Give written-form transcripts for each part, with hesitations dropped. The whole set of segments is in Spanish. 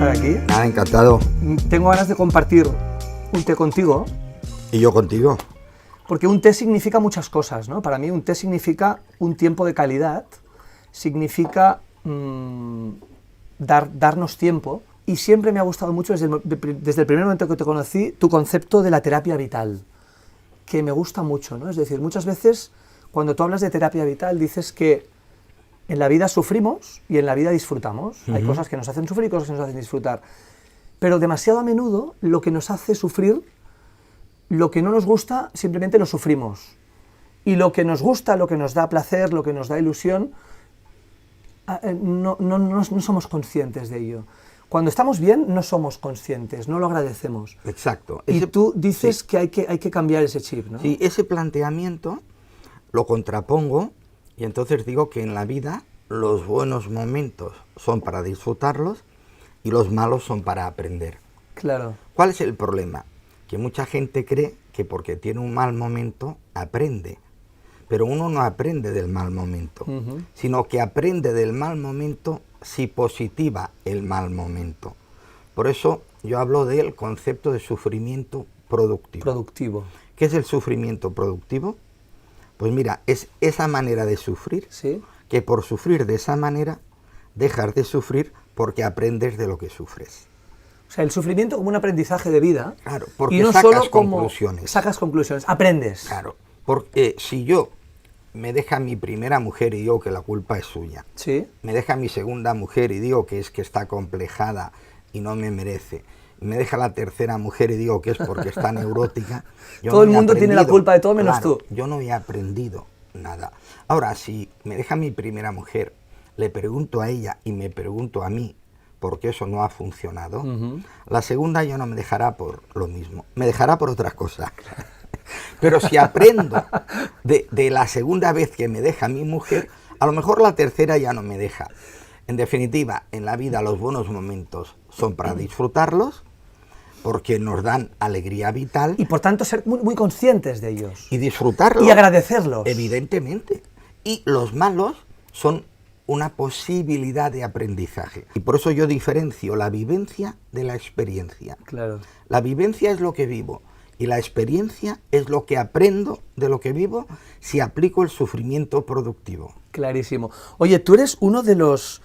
estar aquí. Nada, encantado. Tengo ganas de compartir un té contigo. Y yo contigo. Porque un té significa muchas cosas, ¿no? Para mí un té significa un tiempo de calidad, significa darnos tiempo. Y siempre me ha gustado mucho, desde el primer momento que te conocí, tu concepto de la terapia vital, que me gusta mucho, ¿no? Es decir, muchas veces cuando tú hablas de terapia vital dices que en la vida sufrimos y en la vida disfrutamos. Hay cosas que nos hacen sufrir y cosas que nos hacen disfrutar. Pero demasiado a menudo lo que nos hace sufrir, lo que no nos gusta, simplemente lo sufrimos. Y lo que nos gusta, lo que nos da placer, lo que nos da ilusión, no somos conscientes de ello. Cuando estamos bien, no somos conscientes, no lo agradecemos. Exacto. Y tú dices que hay que cambiar ese chip, ¿no? Sí, ese planteamiento lo contrapongo y entonces digo que en la vida los buenos momentos son para disfrutarlos y los malos son para aprender. Claro. ¿Cuál es el problema? Que mucha gente cree que porque tiene un mal momento aprende, pero uno no aprende del mal momento, sino que aprende del mal momento si positiva el mal momento. Por eso yo hablo del concepto de sufrimiento productivo. ¿Qué es el sufrimiento productivo? Pues mira, es esa manera de sufrir, ¿sí? Que por sufrir de esa manera dejas de sufrir porque aprendes de lo que sufres. O sea, el sufrimiento como un aprendizaje de vida. Claro, porque y no sacas solo como conclusiones. Sacas conclusiones, aprendes. Claro, porque si yo me deja mi primera mujer y digo que la culpa es suya, ¿sí? Me deja mi segunda mujer y digo que es que está complejada y no me merece, me deja la tercera mujer y digo que es porque está neurótica. Todo el mundo tiene la culpa de todo menos tú. Yo no he aprendido nada. Ahora, si me deja mi primera mujer, le pregunto a ella y me pregunto a mí por qué eso no ha funcionado, la segunda ya no me dejará por lo mismo, me dejará por otra cosa. Pero si aprendo de la segunda vez que me deja mi mujer, a lo mejor la tercera ya no me deja. En definitiva, en la vida los buenos momentos son para disfrutarlos, porque nos dan alegría vital. Y por tanto ser muy conscientes de ellos. Y disfrutarlos. Y agradecerlos. Evidentemente. Y los malos son una posibilidad de aprendizaje. Y por eso yo diferencio la vivencia de la experiencia. Claro. La vivencia es lo que vivo. Y la experiencia es lo que aprendo de lo que vivo si aplico el sufrimiento productivo. Clarísimo. Oye, tú eres uno de los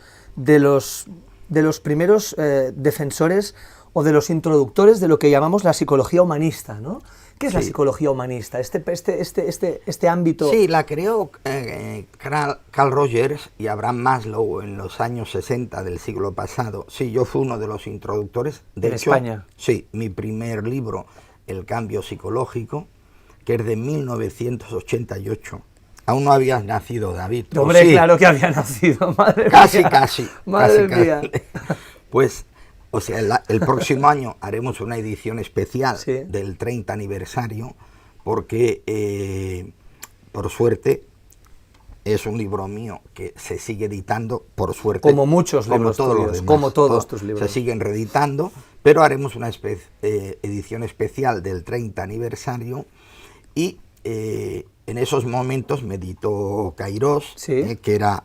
primeros defensores o de los introductores de lo que llamamos la psicología humanista, ¿no? ¿Qué es la psicología humanista? Este ámbito... Sí, la creó Carl Rogers y Abraham Maslow en los años 60 del siglo pasado. Sí, yo fui uno de los introductores. De hecho, España. Sí, mi primer libro, El cambio psicológico, que es de 1988. Aún no habías nacido, David. Hombre, sí. Claro que había nacido, madre casi, mía. Casi. Madre mía. Pues, o sea, el próximo año haremos una edición especial ¿sí? del 30 aniversario, porque, por suerte, es un libro mío que se sigue editando, por suerte. Como muchos libros tuyos, como todos tus libros. Se siguen reeditando, pero haremos una edición especial del 30 aniversario y en esos momentos me editó Cairós, ¿sí? Que era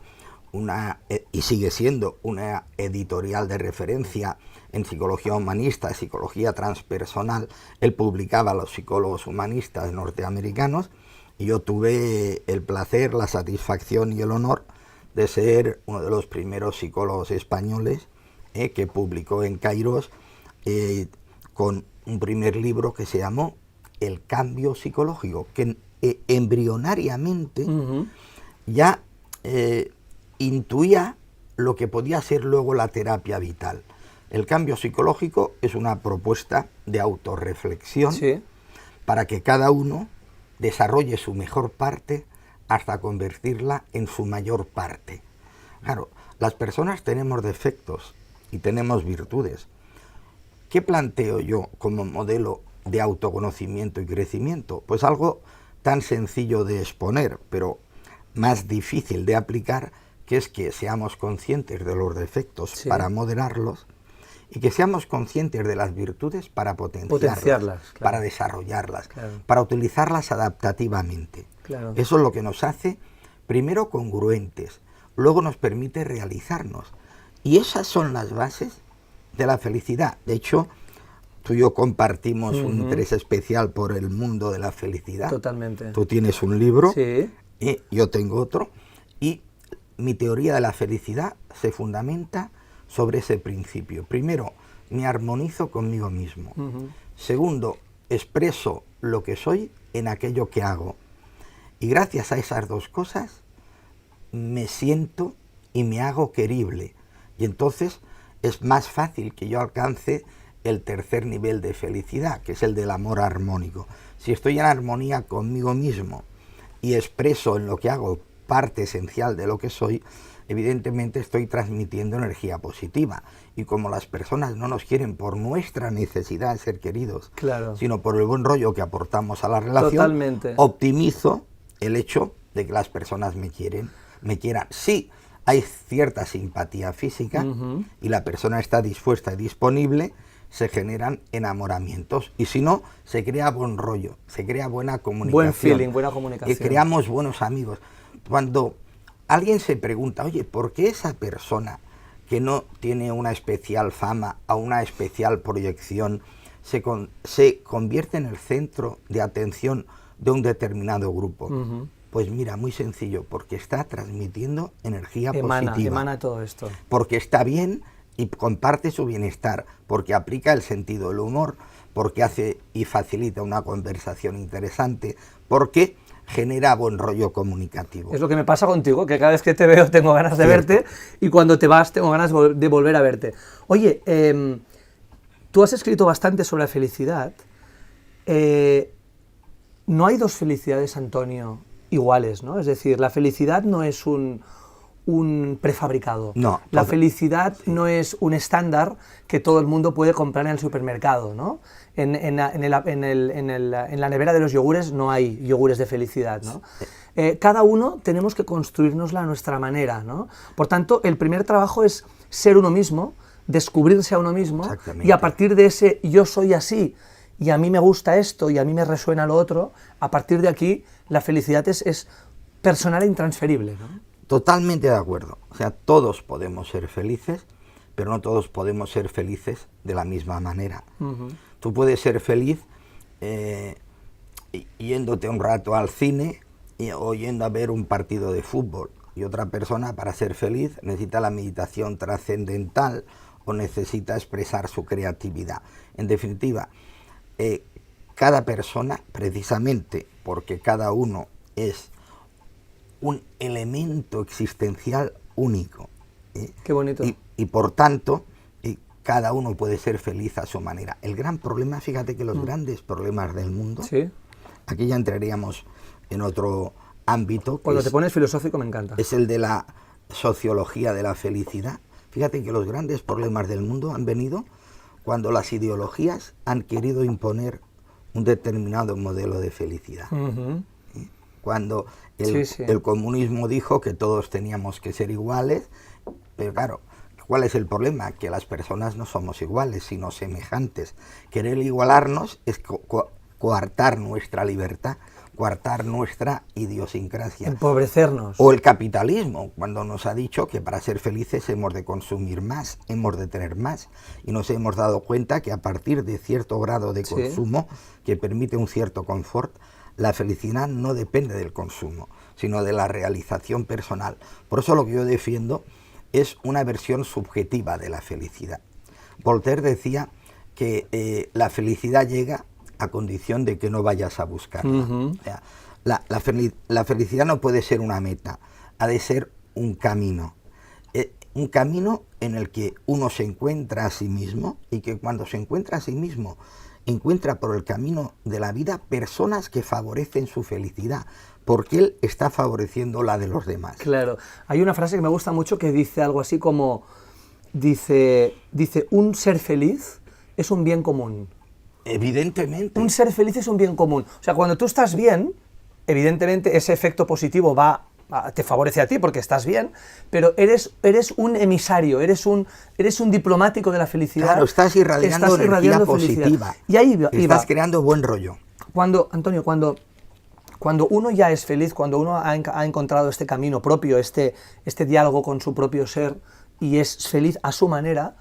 y sigue siendo una editorial de referencia en psicología humanista, psicología transpersonal. Él publicaba a los psicólogos humanistas norteamericanos y yo tuve el placer, la satisfacción y el honor de ser uno de los primeros psicólogos españoles que publicó en Cairós con un primer libro que se llamó El cambio psicológico, que embrionariamente ya intuía lo que podía ser luego la terapia vital. El cambio psicológico es una propuesta de autorreflexión, ¿sí? Para que cada uno desarrolle su mejor parte hasta convertirla en su mayor parte. Claro, las personas tenemos defectos y tenemos virtudes. ¿Qué planteo yo como modelo de autoconocimiento y crecimiento? Pues algo tan sencillo de exponer, pero más difícil de aplicar, que es que seamos conscientes de los defectos, sí, para moderarlos, y que seamos conscientes de las virtudes para potenciarlas, claro, para desarrollarlas, claro, para utilizarlas adaptativamente. Claro. Eso es lo que nos hace, primero, congruentes, luego nos permite realizarnos. Y esas son las bases de la felicidad. De hecho, tú y yo compartimos un interés especial por el mundo de la felicidad. Totalmente. Tú tienes un libro, Sí. y yo tengo otro, y mi teoría de la felicidad se fundamenta sobre ese principio. Primero, me armonizo conmigo mismo. Segundo, expreso lo que soy en aquello que hago. Y gracias a esas dos cosas, me siento y me hago querible. Y entonces es más fácil que yo alcance el tercer nivel de felicidad, que es el del amor armónico. Si estoy en armonía conmigo mismo y expreso en lo que hago parte esencial de lo que soy, evidentemente estoy transmitiendo energía positiva. Y como las personas no nos quieren por nuestra necesidad de ser queridos, Claro. sino por el buen rollo que aportamos a la relación, Totalmente. optimizo el hecho de que las personas me quieran. Sí, hay cierta simpatía física y la persona está dispuesta y disponible, se generan enamoramientos. Y si no, se crea buen rollo, se crea buena comunicación. Buen feeling, buena comunicación. Y creamos buenos amigos. Cuando alguien se pregunta, oye, ¿por qué esa persona que no tiene una especial fama o una especial proyección se convierte en el centro de atención de un determinado grupo? Pues mira, muy sencillo, porque está transmitiendo energía positiva. Emana todo esto. Porque está bien y comparte su bienestar, porque aplica el sentido del humor, porque hace y facilita una conversación interesante, porque genera buen rollo comunicativo. Es lo que me pasa contigo, que cada vez que te veo tengo ganas de verte, y cuando te vas tengo ganas de volver a verte. Oye, tú has escrito bastante sobre la felicidad. No hay dos felicidades, Antonio, iguales, ¿no? Es decir, la felicidad no es un prefabricado. No. La felicidad no es un estándar que todo el mundo puede comprar en el supermercado, ¿no? En la nevera de los yogures no hay yogures de felicidad, ¿no? Cada uno tenemos que construirnosla a nuestra manera, ¿no? Por tanto, el primer trabajo es ser uno mismo, descubrirse a uno mismo, y a partir de ese yo soy así, y a mí me gusta esto, y a mí me resuena lo otro, a partir de aquí la felicidad es personal e intransferible, ¿no? Totalmente de acuerdo. O sea, todos podemos ser felices, pero no todos podemos ser felices de la misma manera. Tú puedes ser feliz yéndote un rato al cine o yendo a ver un partido de fútbol. Y otra persona, para ser feliz, necesita la meditación trascendental o necesita expresar su creatividad. En definitiva, cada persona, precisamente porque cada uno es un elemento existencial único. Qué bonito. Y por tanto, cada uno puede ser feliz a su manera. El gran problema, fíjate que los grandes problemas del mundo, ¿Sí? Aquí ya entraríamos en otro ámbito. Cuando te pones filosófico me encanta. Es el de la sociología de la felicidad. Fíjate que los grandes problemas del mundo han venido cuando las ideologías han querido imponer un determinado modelo de felicidad. Cuando el comunismo dijo que todos teníamos que ser iguales, pero claro, ¿cuál es el problema? Que las personas no somos iguales, sino semejantes. Querer igualarnos es coartar nuestra libertad, coartar nuestra idiosincrasia. Empobrecernos. O el capitalismo, cuando nos ha dicho que para ser felices hemos de consumir más, hemos de tener más, y nos hemos dado cuenta que a partir de cierto grado de consumo, que permite un cierto confort, la felicidad no depende del consumo, sino de la realización personal. Por eso lo que yo defiendo es una versión subjetiva de la felicidad. Voltaire decía que la felicidad llega a condición de que no vayas a buscarla. O sea, la felicidad no puede ser una meta, ha de ser un camino. Un camino en el que uno se encuentra a sí mismo, y que cuando se encuentra a sí mismo encuentra por el camino de la vida personas que favorecen su felicidad, porque él está favoreciendo la de los demás. Claro. Hay una frase que me gusta mucho que dice algo así como, dice un ser feliz es un bien común. Evidentemente. Un ser feliz es un bien común. O sea, cuando tú estás bien, evidentemente ese efecto positivo te favorece a ti porque estás bien, pero eres un emisario, eres un diplomático de la felicidad. Claro, estás irradiando energía positiva. Y ahí estás creando buen rollo. Antonio, cuando uno ya es feliz, cuando uno ha encontrado este camino propio, este diálogo con su propio ser, y es feliz a su manera,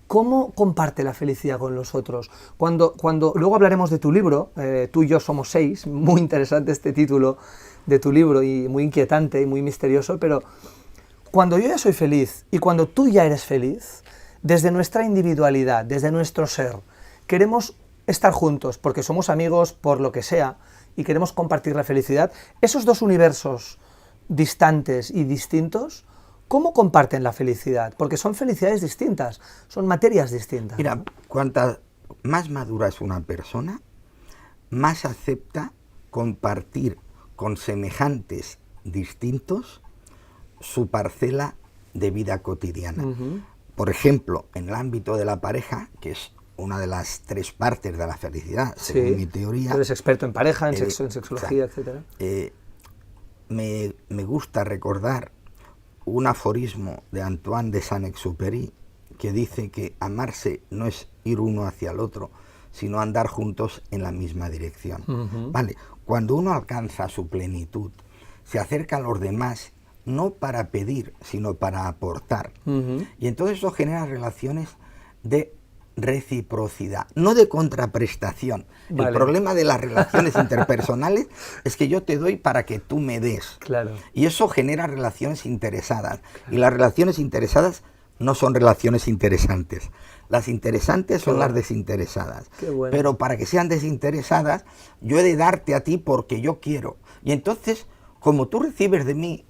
¿Cómo comparte la felicidad con los otros? Cuando luego hablaremos de tu libro, Tú y yo somos 6, muy interesante este título de tu libro y muy inquietante y muy misterioso, pero cuando yo ya soy feliz y cuando tú ya eres feliz, desde nuestra individualidad, desde nuestro ser, queremos estar juntos porque somos amigos por lo que sea y queremos compartir la felicidad, esos dos universos distantes y distintos, ¿cómo comparten la felicidad? Porque son felicidades distintas, son materias distintas. Mira, ¿no? cuanta más madura es una persona, más acepta compartir con semejantes distintos su parcela de vida cotidiana. Por ejemplo, en el ámbito de la pareja, que es una de las 3 partes de la felicidad, según mi teoría. Tú eres experto en pareja, en sexo, en sexología, etcétera. Me gusta recordar un aforismo de Antoine de Saint-Exupéry que dice que amarse no es ir uno hacia el otro, sino andar juntos en la misma dirección. Vale, cuando uno alcanza su plenitud, se acerca a los demás no para pedir, sino para aportar. Y entonces eso genera relaciones de reciprocidad, no de contraprestación. Vale. El problema de las relaciones interpersonales es que yo te doy para que tú me des. Claro. Y eso genera relaciones interesadas. Y las relaciones interesadas no son relaciones interesantes. Las interesantes son las desinteresadas. Qué bueno. Pero para que sean desinteresadas, yo he de darte a ti porque yo quiero. Y entonces, como tú recibes de mí,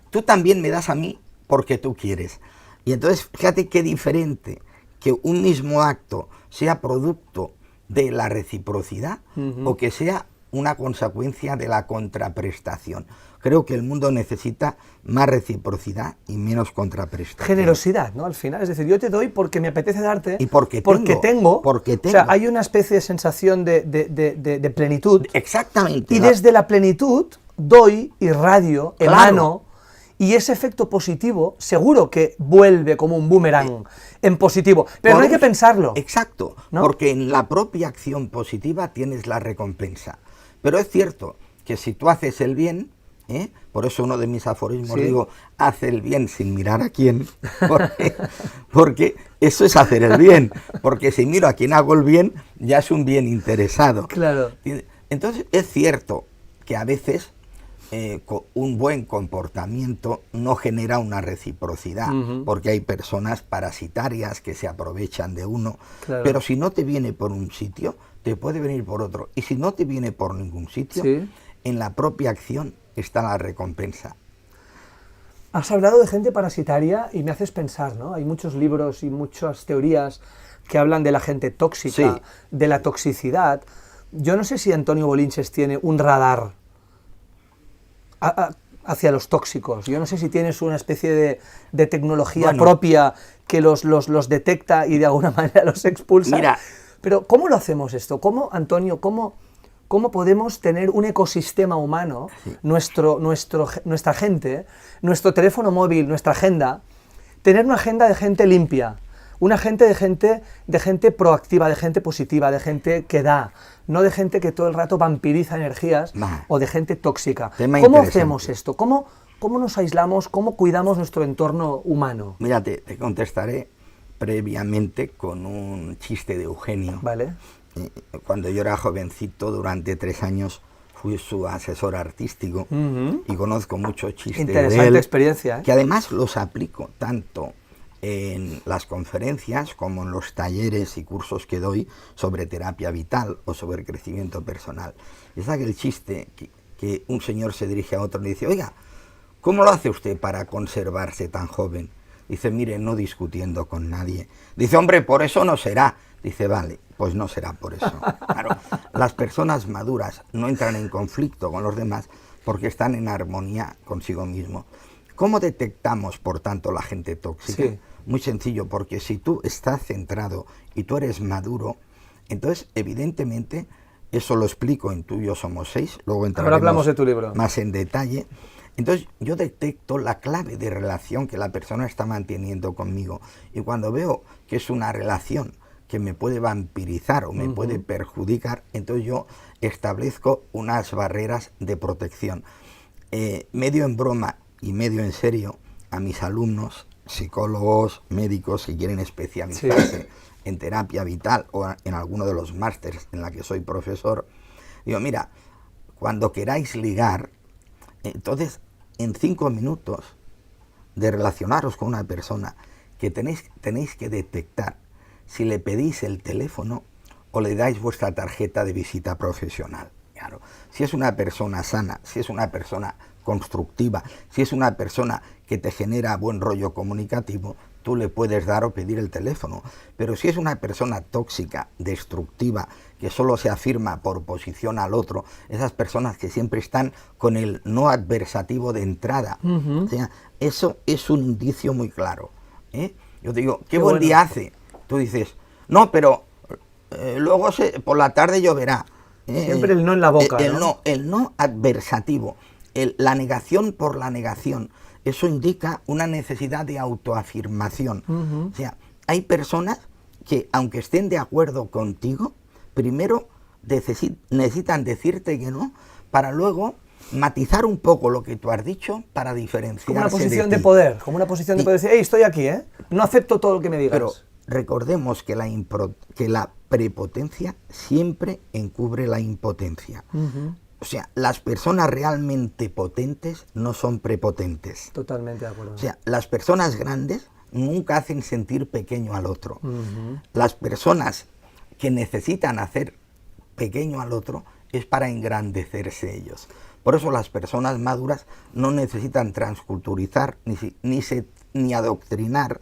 tú también me das a mí porque tú quieres. Y entonces, fíjate qué diferente que un mismo acto sea producto de la reciprocidad o que sea una consecuencia de la contraprestación. Creo que el mundo necesita más reciprocidad y menos contraprestación. Generosidad, ¿no? Al final, es decir, yo te doy porque me apetece darte y porque tengo. O sea, hay una especie de sensación de plenitud. Exactamente. Y desde la plenitud doy, irradio, emano, y ese efecto positivo seguro que vuelve como un boomerang en positivo, pero no hay que pensarlo. Exacto, ¿no? Porque en la propia acción positiva tienes la recompensa. Pero es cierto que si tú haces el bien, por eso uno de mis aforismos digo, haz el bien sin mirar a quién, porque eso es hacer el bien, porque si miro a quién hago el bien, ya es un bien interesado. Claro. Entonces es cierto que a veces un buen comportamiento no genera una reciprocidad, porque hay personas parasitarias que se aprovechan de uno, pero si no te viene por un sitio, te puede venir por otro, y si no te viene por ningún sitio, en la propia acción está la recompensa. Has hablado de gente parasitaria y me haces pensar, ¿no? Hay muchos libros y muchas teorías que hablan de la gente tóxica, de la toxicidad. Yo no sé si Antonio Bolinches tiene un radar hacia los tóxicos. Yo no sé si tienes una especie de tecnología propia que los detecta y de alguna manera los expulsa. Mira. Pero ¿cómo lo hacemos esto? ¿Cómo, Antonio, cómo podemos tener un ecosistema humano, nuestra gente, nuestro teléfono móvil, nuestra agenda, tener una agenda de gente limpia, una agenda de gente proactiva, de gente positiva, de gente que da, no de gente que todo el rato vampiriza energías o de gente tóxica? ¿Cómo hacemos esto? ¿Cómo nos aislamos? ¿Cómo cuidamos nuestro entorno humano? Mira, te contestaré previamente con un chiste de Eugenio. Vale. Cuando yo era jovencito, durante 3 años, fui su asesor artístico y conozco muchos chistes de él. Interesante experiencia, que además los aplico tanto en las conferencias como en los talleres y cursos que doy sobre terapia vital o sobre crecimiento personal. Es aquel chiste que un señor se dirige a otro y le dice: oiga, ¿cómo lo hace usted para conservarse tan joven? Dice: mire, no discutiendo con nadie. Dice: hombre, por eso no será. Dice: vale, pues no será por eso. Claro, las personas maduras no entran en conflicto con los demás porque están en armonía consigo mismo. ¿Cómo detectamos, por tanto, la gente tóxica? Muy sencillo, porque si tú estás centrado y tú eres maduro, entonces, evidentemente, eso lo explico en Tú y yo somos 6, luego entraremos ahora hablamos de tu libro. Más en detalle. Entonces, yo detecto la clave de relación que la persona está manteniendo conmigo, y cuando veo que es una relación que me puede vampirizar o me puede perjudicar, entonces yo establezco unas barreras de protección. Medio en broma y medio en serio, a mis alumnos psicólogos, médicos que quieren especializarse en terapia vital o en alguno de los másters en la que soy profesor, digo, mira, cuando queráis ligar, entonces en 5 minutos de relacionaros con una persona que tenéis que detectar si le pedís el teléfono o le dais vuestra tarjeta de visita profesional. Claro, si es una persona sana, si es una persona constructiva, si es una persona que te genera buen rollo comunicativo, tú le puedes dar o pedir el teléfono. Pero si es una persona tóxica, destructiva, que solo se afirma por oposición al otro, esas personas que siempre están con el no adversativo de entrada, o sea, eso es un indicio muy claro. Yo te digo, qué buen día hace. Tú dices, no, pero luego por la tarde lloverá. Siempre el no en la boca, ¿no? El no adversativo, la negación por la negación, eso indica una necesidad de autoafirmación. O sea, hay personas que, aunque estén de acuerdo contigo, primero necesitan decirte que no, para luego matizar un poco lo que tú has dicho para diferenciarse. Como una posición de poder, como una posición de poder, decir, hey, estoy aquí, no acepto todo lo que me digas. Pero recordemos que la prepotencia siempre encubre la impotencia. O sea, las personas realmente potentes no son prepotentes. Totalmente de acuerdo. O sea, las personas grandes nunca hacen sentir pequeño al otro. Las personas que necesitan hacer pequeño al otro es para engrandecerse ellos. Por eso las personas maduras no necesitan transculturizar, ni adoctrinar,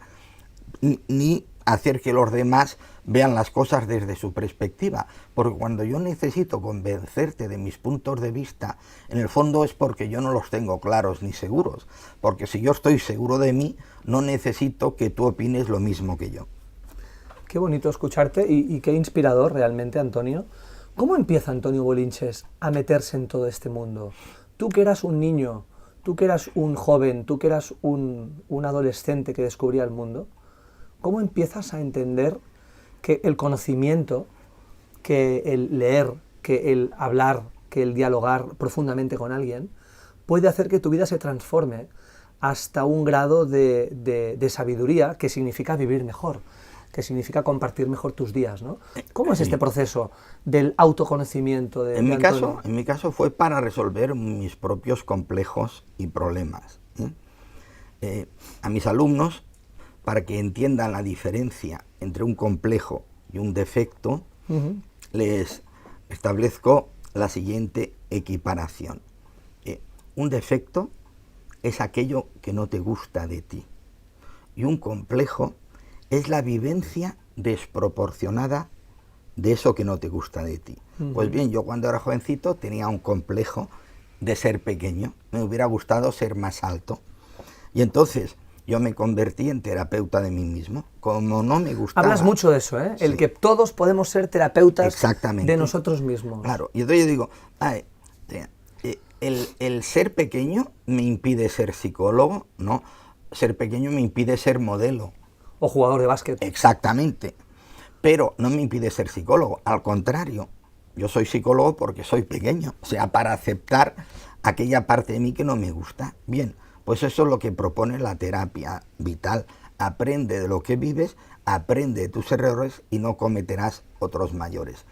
ni hacer que los demás vean las cosas desde su perspectiva, porque cuando yo necesito convencerte de mis puntos de vista, en el fondo es porque yo no los tengo claros ni seguros, porque si yo estoy seguro de mí, no necesito que tú opines lo mismo que yo. Qué bonito escucharte y qué inspirador realmente, Antonio. ¿Cómo empieza Antonio Bolinches a meterse en todo este mundo? Tú que eras un niño, tú que eras un joven, tú que eras un adolescente que descubría el mundo, ¿cómo empiezas a entender que el conocimiento, que el leer, que el hablar, que el dialogar profundamente con alguien, puede hacer que tu vida se transforme hasta un grado de sabiduría que significa vivir mejor, que significa compartir mejor tus días, ¿no? ¿Cómo es este proceso del autoconocimiento de Antonio? En mi caso fue para resolver mis propios complejos y problemas. A mis alumnos, para que entiendan la diferencia entre un complejo y un defecto, les establezco la siguiente equiparación. Un defecto es aquello que no te gusta de ti, y un complejo es la vivencia desproporcionada de eso que no te gusta de ti. Pues bien, yo cuando era jovencito tenía un complejo de ser pequeño, me hubiera gustado ser más alto, y entonces yo me convertí en terapeuta de mí mismo, como no me gustaba. Hablas mucho de eso, ¿eh? Sí. El que todos podemos ser terapeutas de nosotros mismos. Claro, y entonces yo digo, el ser pequeño me impide ser psicólogo, ¿no? Ser pequeño me impide ser modelo. O jugador de básquet. Exactamente, pero no me impide ser psicólogo, al contrario, yo soy psicólogo porque soy pequeño, o sea, para aceptar aquella parte de mí que no me gusta. Bien, pues eso es lo que propone la terapia vital. Aprende de lo que vives, aprende de tus errores y no cometerás otros mayores.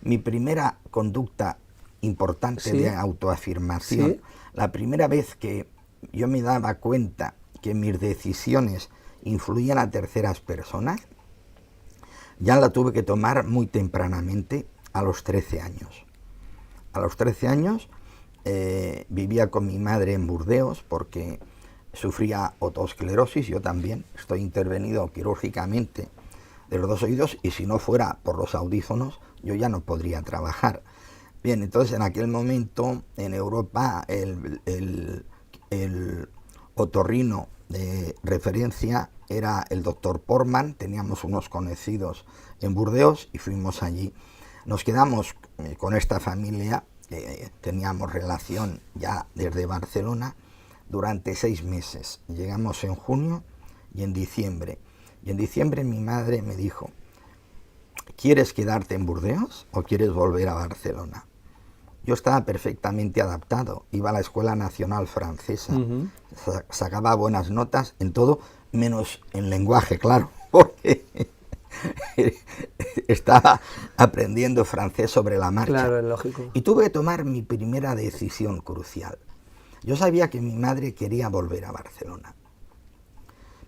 Mi primera conducta importante de autoafirmación, la primera vez que yo me daba cuenta que mis decisiones influían a terceras personas, ya la tuve que tomar muy tempranamente, a los 13 años. A los 13 años vivía con mi madre en Burdeos porque sufría otosclerosis, yo también, estoy intervenido quirúrgicamente de los 2 oídos y si no fuera por los audífonos yo ya no podría trabajar. Bien, entonces en aquel momento en Europa el otorrino de referencia era el doctor Portman, teníamos unos conocidos en Burdeos y fuimos allí. Nos quedamos con esta familia, teníamos relación ya desde Barcelona, durante 6 meses. Llegamos en junio y en diciembre. Y en diciembre mi madre me dijo, ¿quieres quedarte en Burdeos o quieres volver a Barcelona? Yo estaba perfectamente adaptado, iba a la Escuela Nacional Francesa, sacaba buenas notas en todo, menos en lenguaje, claro, porque estaba aprendiendo francés sobre la marcha. Claro, es lógico. Y tuve que tomar mi primera decisión crucial. Yo sabía que mi madre quería volver a Barcelona,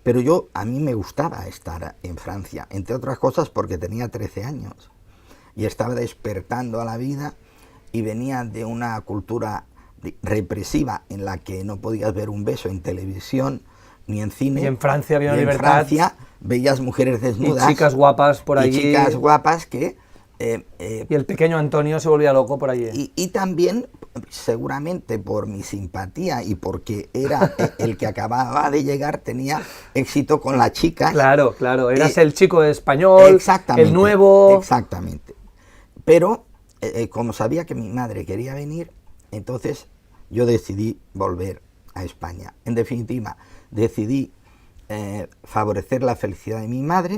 pero a mí me gustaba estar en Francia, entre otras cosas porque tenía 13 años y estaba despertando a la vida y venía de una cultura represiva en la que no podías ver un beso en televisión ni en cine. Y en Francia había y en libertad. Francia veías mujeres desnudas. Y chicas guapas por allí. Y chicas guapas que... y el pequeño Antonio se volvía loco por allí. Y también, seguramente por mi simpatía y porque era el que acababa de llegar, tenía éxito con las chicas. Claro, claro, eras el chico español, el nuevo... Exactamente. Pero, como sabía que mi madre quería venir, entonces yo decidí volver a España. En definitiva, decidí favorecer la felicidad de mi madre,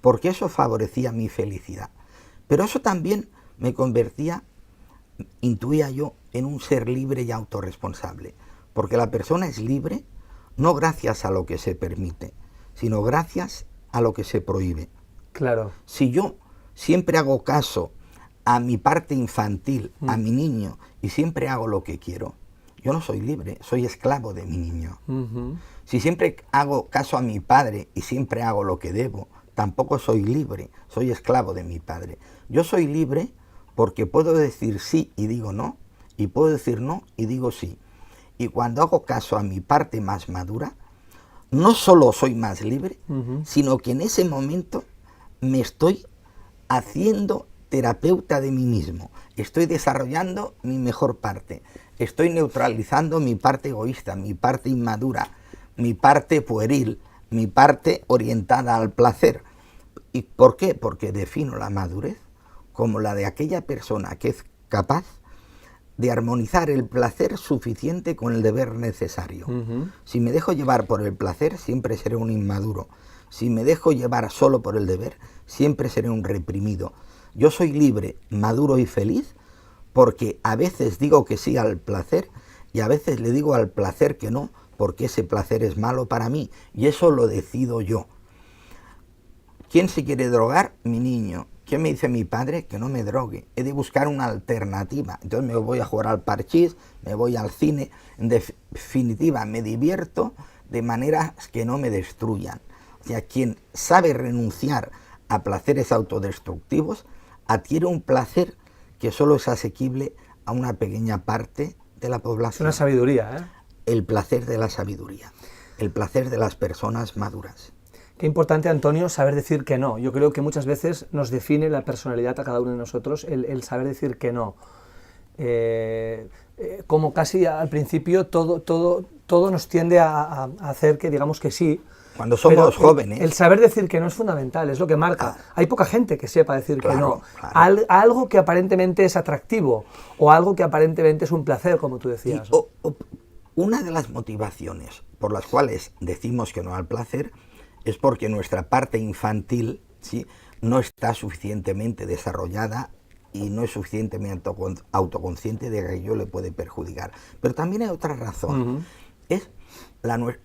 porque eso favorecía mi felicidad. Pero eso también me convertía, intuía yo, en un ser libre y autorresponsable. Porque la persona es libre no gracias a lo que se permite, sino gracias a lo que se prohíbe. Claro. Si yo siempre hago caso a mi parte infantil, a mi niño, y siempre hago lo que quiero, yo no soy libre, soy esclavo de mi niño. Si siempre hago caso a mi padre y siempre hago lo que debo, tampoco soy libre, soy esclavo de mi padre. Yo soy libre porque puedo decir sí y digo no, y puedo decir no y digo sí. Y cuando hago caso a mi parte más madura, no solo soy más libre, sino que en ese momento me estoy haciendo terapeuta de mí mismo. Estoy desarrollando mi mejor parte. Estoy neutralizando mi parte egoísta, mi parte inmadura, mi parte pueril, mi parte orientada al placer. ¿Y por qué? Porque defino la madurez como la de aquella persona que es capaz de armonizar el placer suficiente con el deber necesario. Si me dejo llevar por el placer, siempre seré un inmaduro. Si me dejo llevar solo por el deber, siempre seré un reprimido. Yo soy libre, maduro y feliz porque a veces digo que sí al placer y a veces le digo al placer que no, porque ese placer es malo para mí y eso lo decido yo. ¿Quién se quiere drogar? Mi niño. ¿Qué me dice mi padre? Que no me drogue. He de buscar una alternativa. Entonces me voy a jugar al parchís, me voy al cine. En definitiva, me divierto de maneras que no me destruyan. O sea, quien sabe renunciar a placeres autodestructivos adquiere un placer que solo es asequible a una pequeña parte de la población. Es una sabiduría, ¿eh? El placer de la sabiduría, el placer de las personas maduras. Qué importante, Antonio, saber decir que no. Yo creo que muchas veces nos define la personalidad a cada uno de nosotros el saber decir que no. Como casi al principio todo nos tiende a hacer que digamos que sí. Cuando somos jóvenes. El saber decir que no es fundamental, es lo que marca. Hay poca gente que sepa decir que no. Claro. Algo que aparentemente es atractivo o algo que aparentemente es un placer, como tú decías. Una de las motivaciones por las cuales decimos que no al placer es porque nuestra parte infantil, ¿sí?, no está suficientemente desarrollada y no es suficientemente autoconsciente de que aquello le puede perjudicar. Pero también hay otra razón. Es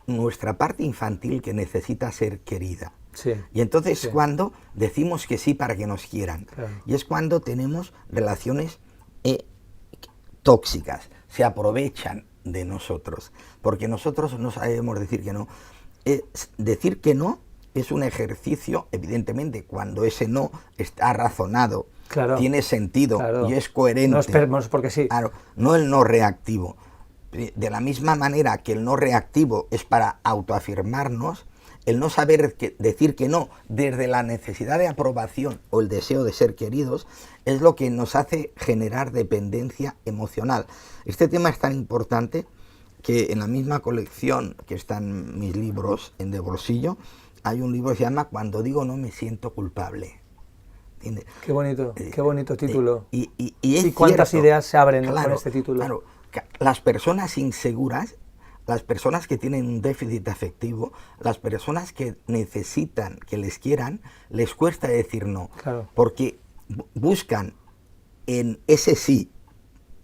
nuestra parte infantil que necesita ser querida. Sí, y entonces sí. Cuando decimos que sí para que nos quieran. Claro. Y es cuando tenemos relaciones tóxicas, se aprovechan de nosotros, porque nosotros no sabemos decir que no. Decir que no es un ejercicio, evidentemente, cuando ese no está razonado, claro, tiene sentido, claro, y es coherente. No es porque sí. Claro, no el no reactivo. De la misma manera que el no reactivo es para autoafirmarnos, el no saber decir que no desde la necesidad de aprobación o el deseo de ser queridos es lo que nos hace generar dependencia emocional. Este tema es tan importante que en la misma colección que están mis libros en De Bolsillo, hay un libro que se llama Cuando digo no me siento culpable. ¿Entiendes? Qué bonito título. Y cuántas cierto, ideas se abren, claro, con este título. Claro, las personas inseguras, las personas que tienen un déficit afectivo, las personas que necesitan que les quieran, les cuesta decir no. Claro. Porque buscan en ese sí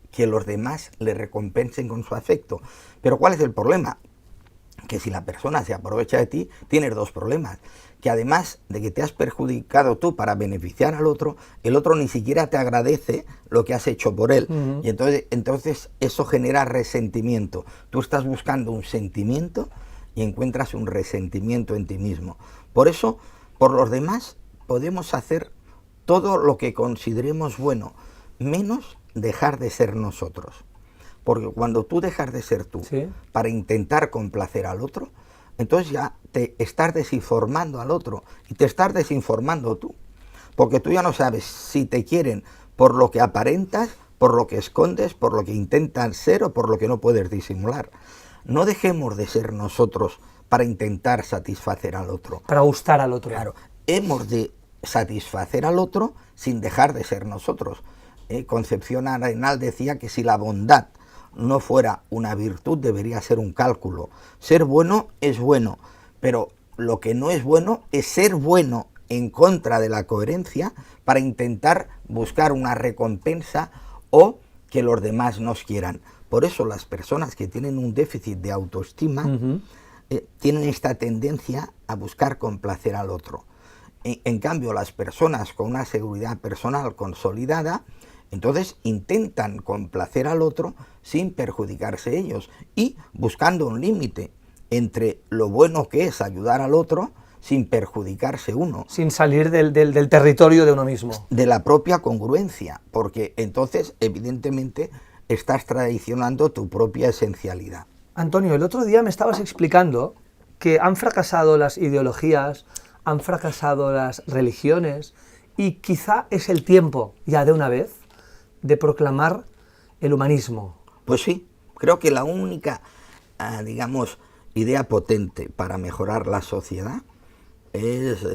que los demás le recompensen con su afecto. Pero ¿cuál es el problema? que si la persona se aprovecha de ti, tienes dos problemas. Que además de que te has perjudicado tú para beneficiar al otro, el otro ni siquiera te agradece lo que has hecho por él. Y entonces eso genera resentimiento. Tú estás buscando un sentimiento y encuentras un resentimiento en ti mismo. Por eso, por los demás, podemos hacer todo lo que consideremos bueno, menos dejar de ser nosotros. Porque cuando tú dejas de ser tú, ¿sí?, para intentar complacer al otro, entonces ya te estás desinformando al otro y te estás desinformando tú. Porque tú ya no sabes si te quieren por lo que aparentas, por lo que escondes, por lo que intentan ser o por lo que no puedes disimular. No dejemos de ser nosotros para intentar satisfacer al otro. Para gustar al otro. Claro, hemos de satisfacer al otro sin dejar de ser nosotros. Concepción Arenal decía que si la bondad no fuera una virtud, debería ser un cálculo. Ser bueno es bueno, pero lo que no es bueno es ser bueno en contra de la coherencia para intentar buscar una recompensa o que los demás nos quieran. Por eso las personas que tienen un déficit de autoestima tienen esta tendencia a buscar complacer al otro. En cambio, las personas con una seguridad personal consolidada, entonces intentan complacer al otro sin perjudicarse ellos y buscando un límite entre lo bueno que es ayudar al otro sin perjudicarse uno. Sin salir del territorio de uno mismo. De la propia congruencia, porque entonces evidentemente estás traicionando tu propia esencialidad. Antonio, el otro día me estabas explicando que han fracasado las ideologías, han fracasado las religiones y quizá es el tiempo ya de una vez de proclamar el humanismo. Pues sí, creo que la única, digamos, idea potente para mejorar la sociedad es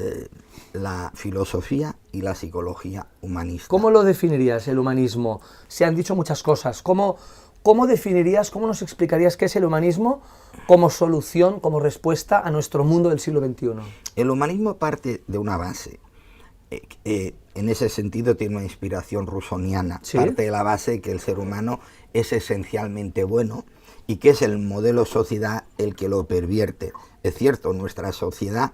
la filosofía y la psicología humanista. ¿Cómo lo definirías, el humanismo? Se han dicho muchas cosas. ¿Cómo definirías, cómo nos explicarías qué es el humanismo como solución, como respuesta a nuestro mundo del siglo XXI? El humanismo parte de una base. En ese sentido tiene una inspiración rusoniana. ¿Sí? Parte de la base que el ser humano es esencialmente bueno y que es el modelo sociedad el que lo pervierte. Es cierto, en nuestra sociedad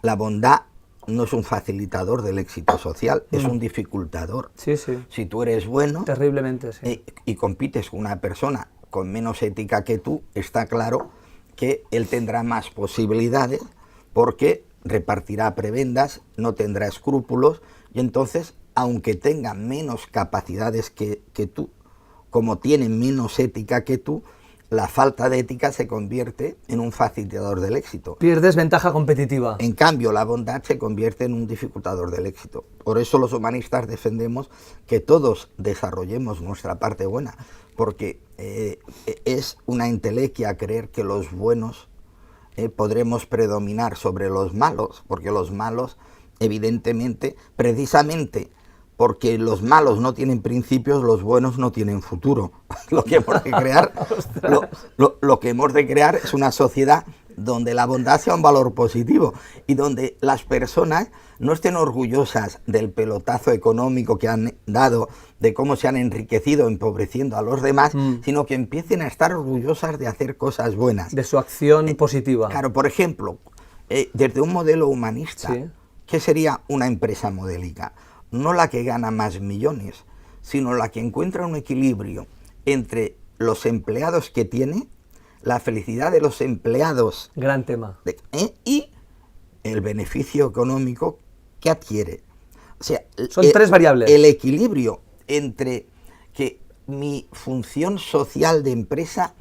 la bondad no es un facilitador del éxito social, es un dificultador. Sí, sí. Si tú eres bueno terriblemente, sí, y compites con una persona con menos ética que tú, está claro que él tendrá más posibilidades porque repartirá prebendas, no tendrá escrúpulos y entonces, aunque tenga menos capacidades que tú, como tiene menos ética que tú, la falta de ética se convierte en un facilitador del éxito. Pierdes ventaja competitiva. En cambio, la bondad se convierte en un dificultador del éxito. Por eso los humanistas defendemos que todos desarrollemos nuestra parte buena, porque es una entelequia creer que los buenos podremos predominar sobre los malos, porque los malos, evidentemente, precisamente porque los malos no tienen principios, los buenos no tienen futuro. Lo que hemos de crear, lo que hemos de crear es una sociedad donde la bondad sea un valor positivo y donde las personas no estén orgullosas del pelotazo económico que han dado, de cómo se han enriquecido empobreciendo a los demás, sino que empiecen a estar orgullosas de hacer cosas buenas. De su acción positiva. Claro, por ejemplo, desde un modelo humanista, ¿sí?, ¿qué sería una empresa modélica? No la que gana más millones, sino la que encuentra un equilibrio entre los empleados que tiene, la felicidad de los empleados. Gran tema. Y el beneficio económico que adquiere. O sea, son tres variables. El equilibrio entre que mi función social de empresa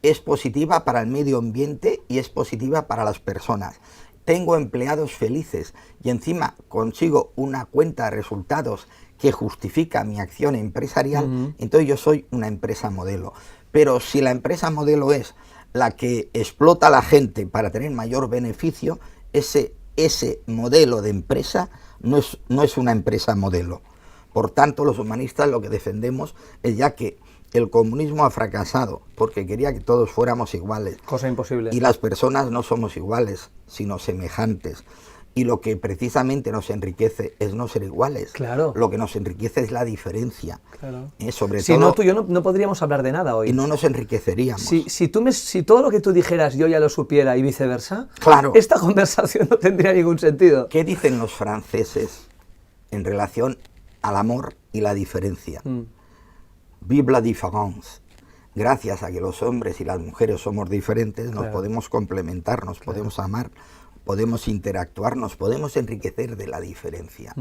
es positiva para el medio ambiente y es positiva para las personas. Tengo empleados felices y encima consigo una cuenta de resultados que justifica mi acción empresarial, entonces yo soy una empresa modelo. Pero si la empresa modelo es la que explota a la gente para tener mayor beneficio, ese modelo de empresa no es una empresa modelo. Por tanto, los humanistas lo que defendemos es, ya que el comunismo ha fracasado porque quería que todos fuéramos iguales. Cosa imposible. Y las personas no somos iguales, sino semejantes. Y lo que precisamente nos enriquece es no ser iguales. Claro. Lo que nos enriquece es la diferencia. Claro. Sobre Si todo, no, tú y yo no podríamos hablar de nada hoy. y no nos enriqueceríamos. Si todo lo que tú dijeras yo ya lo supiera y viceversa, Claro. esta conversación no tendría ningún sentido. ¿Qué dicen los franceses en relación al amor y la diferencia? Vive la différence. Gracias a que los hombres y las mujeres somos diferentes, nos podemos complementar, nos podemos amar, podemos interactuar, nos podemos enriquecer de la diferencia.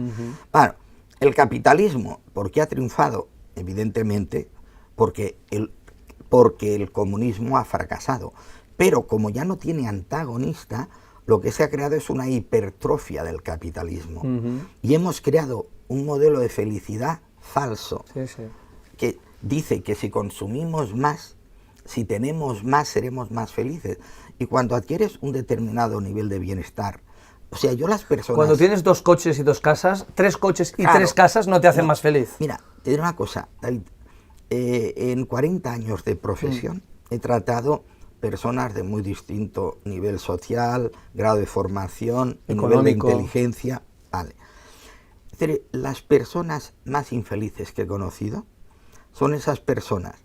Bueno, el capitalismo, ¿por qué ha triunfado? Evidentemente, porque el comunismo ha fracasado. Pero como ya no tiene antagonista, lo que se ha creado es una hipertrofia del capitalismo. Y hemos creado un modelo de felicidad falso, que dice que si consumimos más, si tenemos más, seremos más felices. Y cuando adquieres un determinado nivel de bienestar, o sea, yo las personas... Cuando tienes 2 coches y 2 casas, 3 coches y 3 casas no te hacen más feliz. Mira, te diré una cosa, David. En 40 años de profesión he tratado personas de muy distinto nivel social, grado de formación, nivel de inteligencia. Vale. Es decir, las personas más infelices que he conocido son esas personas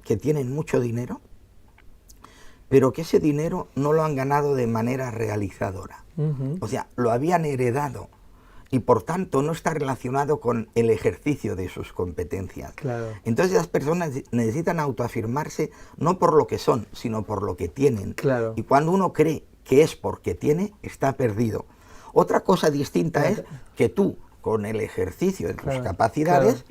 que tienen mucho dinero, pero que ese dinero no lo han ganado de manera realizadora. O sea, lo habían heredado y por tanto no está relacionado con el ejercicio de sus competencias. Claro. Entonces las personas necesitan autoafirmarse no por lo que son, sino por lo que tienen. Claro. Y cuando uno cree que es porque tiene, está perdido. Otra cosa distinta es que tú, con el ejercicio de tus capacidades,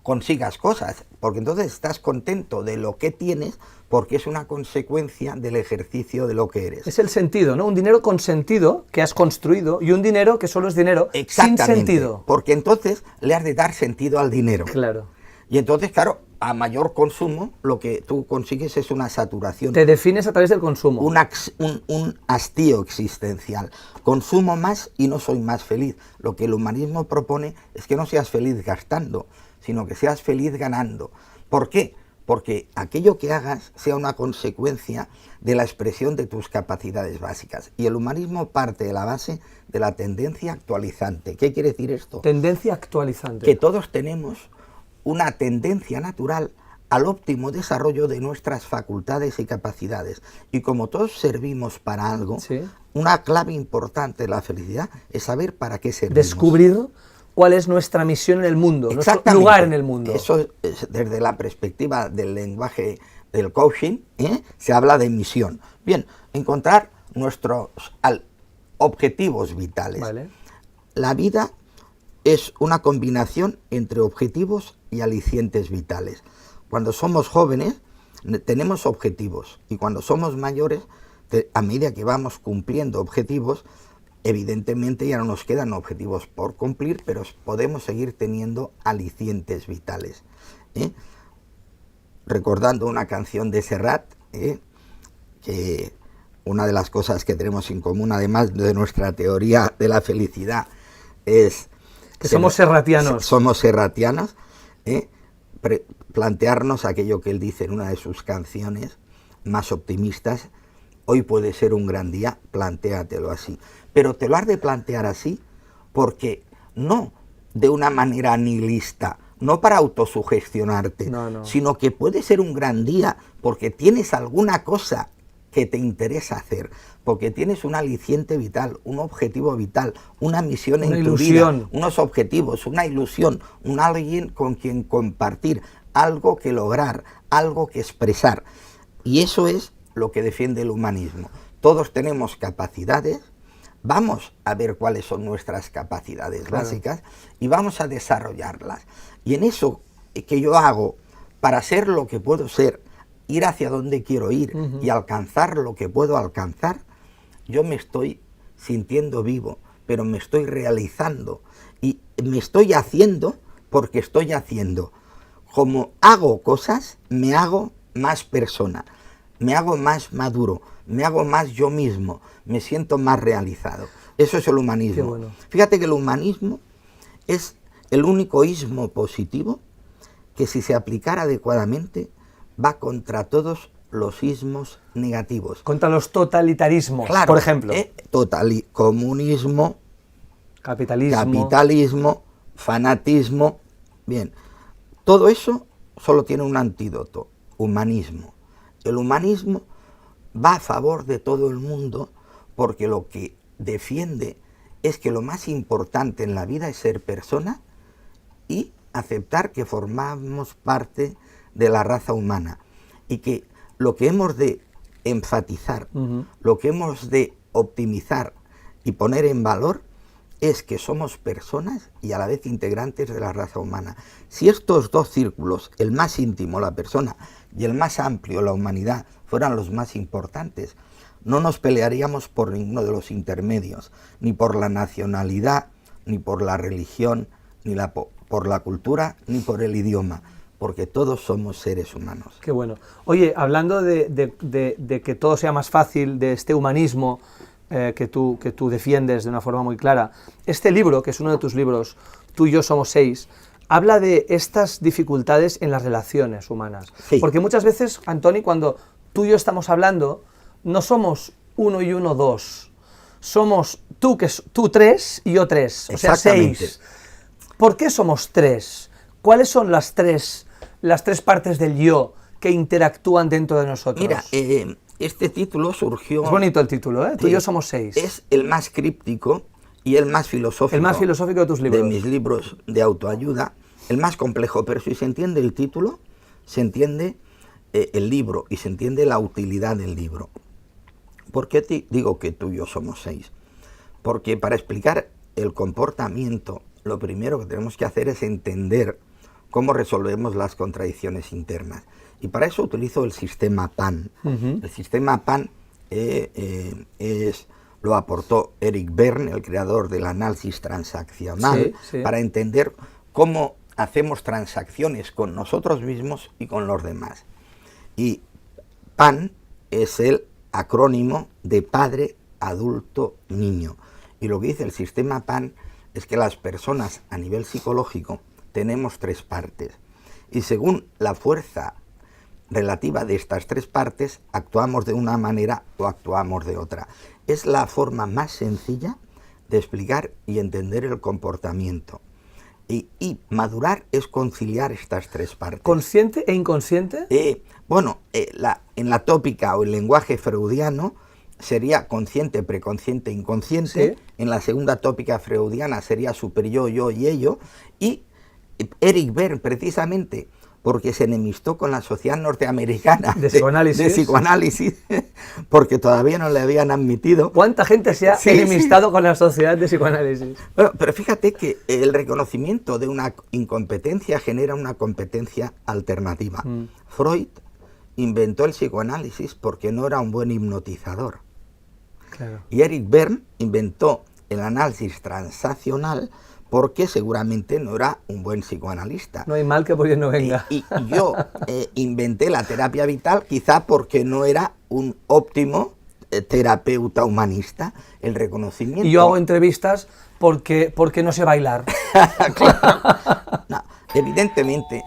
consigas cosas, porque entonces estás contento de lo que tienes, porque es una consecuencia del ejercicio de lo que eres. Es el sentido, ¿no? Un dinero con sentido que has construido y un dinero que solo es dinero sin sentido. Porque entonces le has de dar sentido al dinero. Claro. Y entonces, claro, a mayor consumo, lo que tú consigues es una saturación. Te defines a través del consumo. Un hastío existencial. Consumo más y no soy más feliz. Lo que el humanismo propone es que no seas feliz gastando, sino que seas feliz ganando. ¿Por qué? Porque aquello que hagas sea una consecuencia de la expresión de tus capacidades básicas. Y el humanismo parte de la base de la tendencia actualizante. ¿Qué quiere decir esto? Tendencia actualizante. Que todos tenemos una tendencia natural al óptimo desarrollo de nuestras facultades y capacidades. Y como todos servimos para algo, una clave importante de la felicidad es saber para qué servimos. Descubrir cuál es nuestra misión en el mundo, nuestro lugar en el mundo. Eso es, desde la perspectiva del lenguaje del coaching, se habla de misión. Bien, encontrar nuestros objetivos vitales. Vale. La vida es una combinación entre objetivos y alicientes vitales. Cuando somos jóvenes tenemos objetivos y cuando somos mayores, a medida que vamos cumpliendo objetivos, evidentemente ya no nos quedan objetivos por cumplir, pero podemos seguir teniendo alicientes vitales. Recordando una canción de Serrat, que una de las cosas que tenemos en común, además de nuestra teoría de la felicidad, es que somos serratianos. Somos serratianos, plantearnos aquello que él dice en una de sus canciones más optimistas: hoy puede ser un gran día, plantéatelo así. Pero te lo has de plantear así porque no de una manera nihilista, no para autosugestionarte, sino que puede ser un gran día porque tienes alguna cosa que te interesa hacer, porque tienes un aliciente vital, un objetivo vital, una misión en tu vida, unos objetivos, una ilusión, un alguien con quien compartir, algo que lograr, algo que expresar. Y eso es lo que defiende el humanismo. Todos tenemos capacidades, vamos a ver cuáles son nuestras capacidades básicas y vamos a desarrollarlas. Y en eso que yo hago para ser lo que puedo ser, ir hacia donde quiero ir y alcanzar lo que puedo alcanzar, yo me estoy sintiendo vivo, pero me estoy realizando y me estoy haciendo porque estoy haciendo. Como hago cosas, me hago más persona, me hago más maduro, me hago más yo mismo, me siento más realizado. Eso es el humanismo. Qué bueno. Fíjate que el humanismo es el único ismo positivo que, si se aplicara adecuadamente, va contra todos los ismos negativos. Contra los totalitarismos, claro, por ejemplo. Comunismo, capitalismo, fanatismo. Bien, todo eso solo tiene un antídoto: humanismo. El humanismo va a favor de todo el mundo porque lo que defiende es que lo más importante en la vida es ser persona y aceptar que formamos parte de la raza humana, y que lo que hemos de enfatizar, lo que hemos de optimizar y poner en valor es que somos personas y a la vez integrantes de la raza humana. Si estos dos círculos, el más íntimo, la persona, y el más amplio, la humanidad, fueran los más importantes, no nos pelearíamos por ninguno de los intermedios, ni por la nacionalidad, ni por la religión, ni por la cultura, ni por el idioma, porque todos somos seres humanos. Qué bueno. Oye, hablando de que todo sea más fácil, de este humanismo que tú defiendes de una forma muy clara, este libro, que es uno de tus libros, Tú y yo somos 6, habla de estas dificultades en las relaciones humanas. Sí. Porque muchas veces, Antoni, cuando tú y yo estamos hablando, no somos 1 y 1, 2. Somos tú 3 y yo 3, o sea, 6. ¿Por qué somos 3? ¿Cuáles son las tres partes del yo que interactúan dentro de nosotros? Mira, este título surgió... Es bonito el título, ¿eh? Sí, Tú y yo somos 6. Es el más críptico y el más filosófico. El más filosófico de tus libros. De mis libros de autoayuda. El más complejo, pero si se entiende el título, se entiende el libro y se entiende la utilidad del libro. ¿Por qué te digo que tú y yo somos 6? Porque para explicar el comportamiento, lo primero que tenemos que hacer es entender cómo resolvemos las contradicciones internas. Y para eso utilizo el sistema PAN. El sistema PAN lo aportó Eric Berne, el creador del análisis transaccional, para entender cómo hacemos transacciones con nosotros mismos y con los demás. Y PAN es el acrónimo de padre, adulto, niño. Y lo que dice el sistema PAN es que las personas a nivel psicológico tenemos 3 partes. Y según la fuerza relativa de estas 3 partes, actuamos de una manera o actuamos de otra. Es la forma más sencilla de explicar y entender el comportamiento. Y madurar es conciliar estas 3 partes. ¿Consciente e inconsciente? En la tópica o el lenguaje freudiano sería consciente, preconsciente, inconsciente. Sí. En la segunda tópica freudiana sería superyo, yo y ello. Y Eric Berne, precisamente porque se enemistó con la sociedad norteamericana de psicoanálisis, porque todavía no le habían admitido. ¿Cuánta gente se ha enemistado con la sociedad de psicoanálisis? Bueno, pero fíjate que el reconocimiento de una incompetencia genera una competencia alternativa. Freud inventó el psicoanálisis porque no era un buen hipnotizador. Claro. Y Eric Berne inventó el análisis transaccional porque seguramente no era un buen psicoanalista. No hay mal que por bien no venga. Y yo inventé la terapia vital quizá porque no era un óptimo terapeuta humanista. El reconocimiento... Y yo hago entrevistas porque no sé bailar. Claro. No, evidentemente,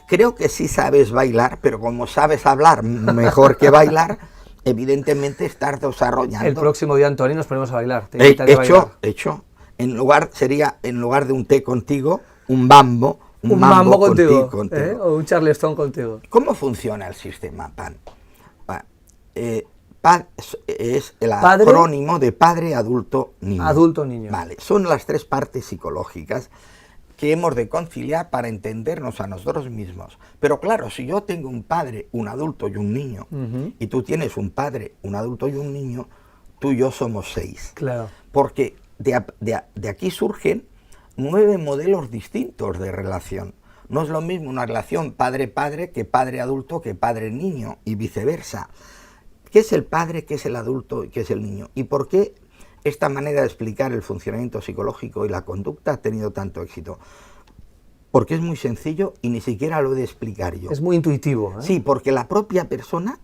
creo que sí sabes bailar, pero como sabes hablar mejor que bailar, evidentemente estás desarrollando... El próximo día, Antoni, nos ponemos a bailar. Hecho. En lugar de un té contigo, un mambo contigo. O un charleston contigo. ¿Cómo funciona el sistema PAN? PAN es el acrónimo de padre, adulto, niño. Adulto, niño. Vale, son las 3 partes psicológicas que hemos de conciliar para entendernos a nosotros mismos. Pero claro, si yo tengo un padre, un adulto y un niño, y tú tienes un padre, un adulto y un niño, tú y yo somos 6. Claro. Porque de aquí surgen 9 modelos distintos de relación. No es lo mismo una relación padre-padre que padre-adulto que padre-niño y viceversa. ¿Qué es el padre, qué es el adulto y qué es el niño? ¿Y por qué esta manera de explicar el funcionamiento psicológico y la conducta ha tenido tanto éxito? Porque es muy sencillo y ni siquiera lo he de explicar yo. Es muy intuitivo, ¿eh? Sí, porque la propia persona,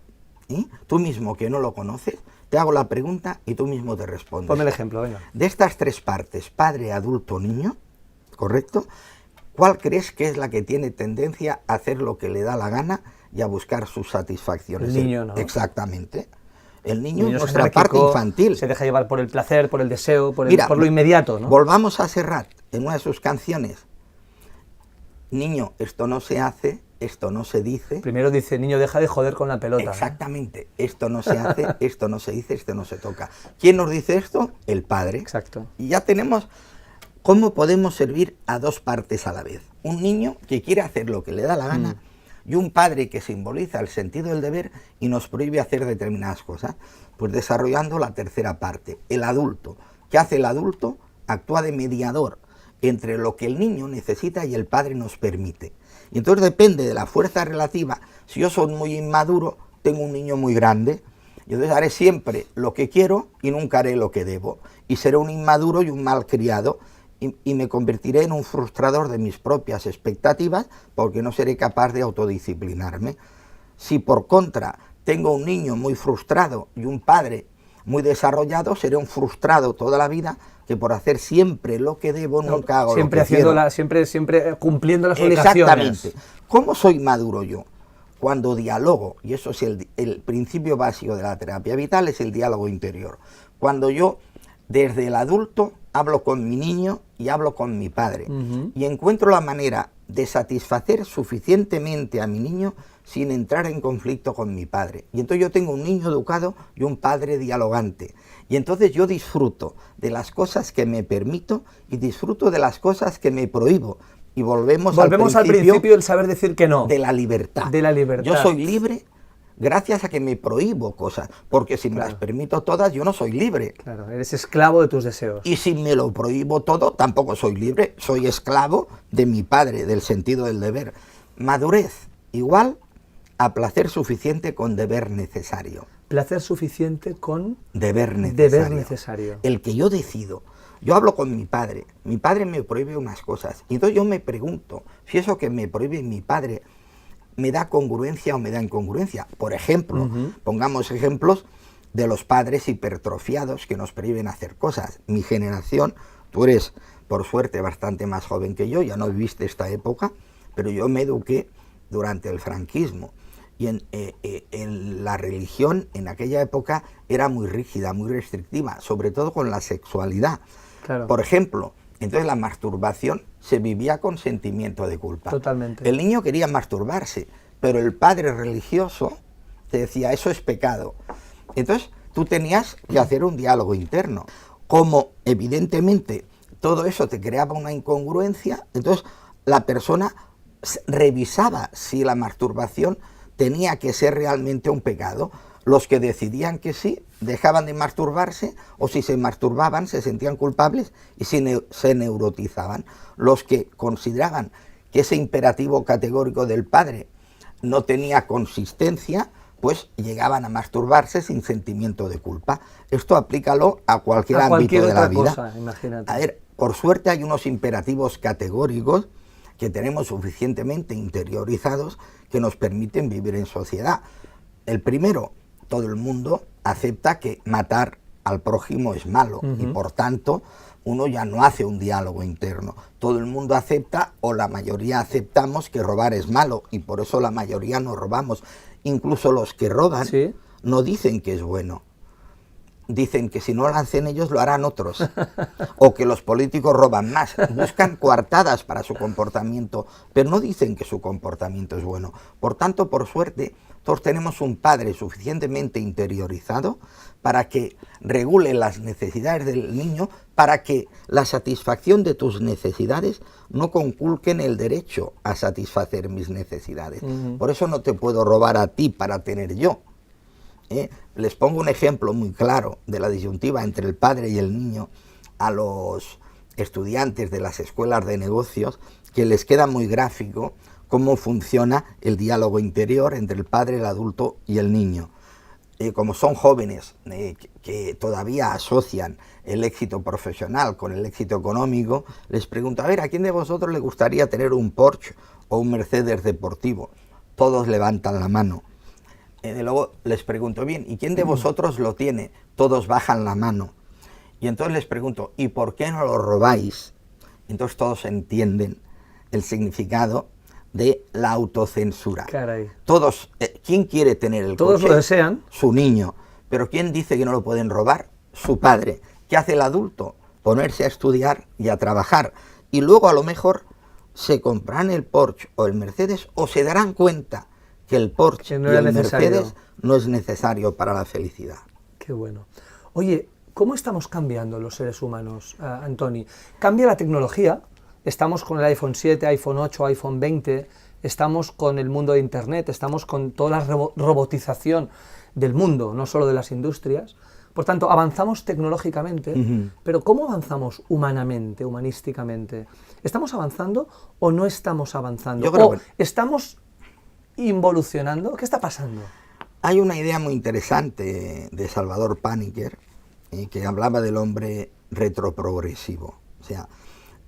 tú mismo que no lo conoces, te hago la pregunta y tú mismo te respondes. Ponme el ejemplo, venga. De estas 3 partes, padre, adulto, niño, ¿correcto? ¿Cuál crees que es la que tiene tendencia a hacer lo que le da la gana y a buscar sus satisfacciones? El niño, ¿no? Exactamente. El niño es es nuestra parte anárquico, infantil. se deja llevar por el placer, por el deseo, Mira, por lo inmediato, ¿no? Volvamos a Serrat, en una de sus canciones. Niño, esto no se hace, esto no se dice. Primero dice, niño, deja de joder con la pelota. Exactamente, esto no se hace, esto no se dice, esto no se toca. ¿Quién nos dice esto? El padre. Exacto. Y ya tenemos cómo podemos servir a dos partes a la vez. Un niño que quiere hacer lo que le da la gana y un padre que simboliza el sentido del deber y nos prohíbe hacer determinadas cosas. Pues desarrollando la tercera parte, el adulto. ¿Qué hace el adulto? Actúa de mediador entre lo que el niño necesita y el padre nos permite. Y entonces depende de la fuerza relativa. Si yo soy muy inmaduro, tengo un niño muy grande, y entonces haré siempre lo que quiero y nunca haré lo que debo. Y seré un inmaduro y un malcriado, y me convertiré en un frustrador de mis propias expectativas porque no seré capaz de autodisciplinarme. Si por contra tengo un niño muy frustrado y un padre muy desarrollado, seré un frustrado toda la vida que por hacer siempre lo que debo nunca hago siempre lo que quiero. siempre cumpliendo las obligaciones. Exactamente. ¿Cómo soy maduro yo? Cuando dialogo, y eso es el principio básico de la terapia vital, es el diálogo interior. Cuando yo, desde el adulto, hablo con mi niño y hablo con mi padre, y encuentro la manera de satisfacer suficientemente a mi niño sin entrar en conflicto con mi padre. Y entonces yo tengo un niño educado y un padre dialogante. Y entonces yo disfruto de las cosas que me permito y disfruto de las cosas que me prohíbo. Y volvemos al principio del saber decir que no. De la libertad. De la libertad. Yo soy libre gracias a que me prohíbo cosas, porque si me las permito todas, yo no soy libre. Claro, eres esclavo de tus deseos. Y si me lo prohíbo todo, tampoco soy libre, soy esclavo de mi padre, del sentido del deber. Madurez, igual a placer suficiente con deber necesario. Placer suficiente con deber necesario. Deber necesario. El que yo decido. Yo hablo con mi padre me prohíbe unas cosas, y entonces yo me pregunto si eso que me prohíbe mi padre me da congruencia o me da incongruencia. Por ejemplo, pongamos ejemplos de los padres hipertrofiados que nos prohíben hacer cosas. Mi generación, tú eres por suerte bastante más joven que yo, ya no viviste esta época, pero yo me eduqué durante el franquismo, y en la religión en aquella época era muy rígida, muy restrictiva, sobre todo con la sexualidad. Claro. Por ejemplo, entonces la masturbación se vivía con sentimiento de culpa. Totalmente. El niño quería masturbarse, pero el padre religioso te decía, eso es pecado. Entonces tú tenías que hacer un diálogo interno. Como evidentemente todo eso te creaba una incongruencia, entonces la persona revisaba si la masturbación tenía que ser realmente un pecado. Los que decidían que sí, dejaban de masturbarse, o si se masturbaban se sentían culpables y se neurotizaban. Los que consideraban que ese imperativo categórico del padre no tenía consistencia, pues llegaban a masturbarse sin sentimiento de culpa. Esto aplícalo a cualquier ámbito de la vida. Cosa, imagínate. A ver, por suerte hay unos imperativos categóricos que tenemos suficientemente interiorizados que nos permiten vivir en sociedad. El primero, todo el mundo acepta que matar al prójimo es malo, y por tanto uno ya no hace un diálogo interno. Todo el mundo acepta, o la mayoría aceptamos, que robar es malo, y por eso la mayoría no robamos. Incluso los que roban no dicen que es bueno. Dicen que si no lo hacen ellos, lo harán otros. O que los políticos roban más. Buscan coartadas para su comportamiento, pero no dicen que su comportamiento es bueno. Por tanto, por suerte, todos tenemos un padre suficientemente interiorizado para que regule las necesidades del niño, para que la satisfacción de tus necesidades no conculquen el derecho a satisfacer mis necesidades. Por eso no te puedo robar a ti para tener yo. Les pongo un ejemplo muy claro de la disyuntiva entre el padre y el niño a los estudiantes de las escuelas de negocios, que les queda muy gráfico cómo funciona el diálogo interior entre el padre, el adulto y el niño. Como son jóvenes que todavía asocian el éxito profesional con el éxito económico, les pregunto, a ver, ¿a quién de vosotros le gustaría tener un Porsche o un Mercedes deportivo? Todos levantan la mano. Luego les pregunto, bien, ¿y quién de vosotros lo tiene? Todos bajan la mano. Y entonces les pregunto, ¿y por qué no lo robáis? Entonces todos entienden el significado de la autocensura. Caray. Todos, ¿quién quiere tener el Todos coche? lo desean. Su niño. Pero ¿quién dice que no lo pueden robar? Su padre. ¿Qué hace el adulto? Ponerse a estudiar y a trabajar. Y luego a lo mejor se comprarán el Porsche o el Mercedes, o se darán cuenta que el Porsche y el Mercedes no es necesario para la felicidad. Qué bueno. Oye, ¿cómo estamos cambiando los seres humanos, Antoni? Cambia la tecnología, estamos con el iPhone 7, iPhone 8, iPhone 20, estamos con el mundo de Internet, estamos con toda la robotización del mundo, no solo de las industrias. Por tanto, avanzamos tecnológicamente, pero ¿cómo avanzamos humanamente, humanísticamente? ¿Estamos avanzando o no estamos avanzando? Yo creo ¿O estamos involucionando? ¿Qué está pasando? Hay una idea muy interesante de Salvador Paniker, que hablaba del hombre retroprogresivo. O sea,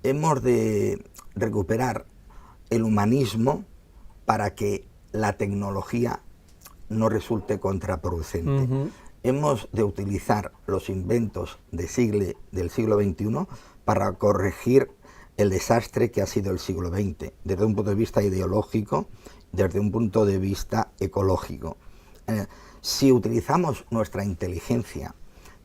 hemos de recuperar el humanismo para que la tecnología no resulte contraproducente. Hemos de utilizar los inventos del siglo XXI para corregir el desastre que ha sido el siglo XX, desde un punto de vista ideológico, desde un punto de vista ecológico. Si utilizamos nuestra inteligencia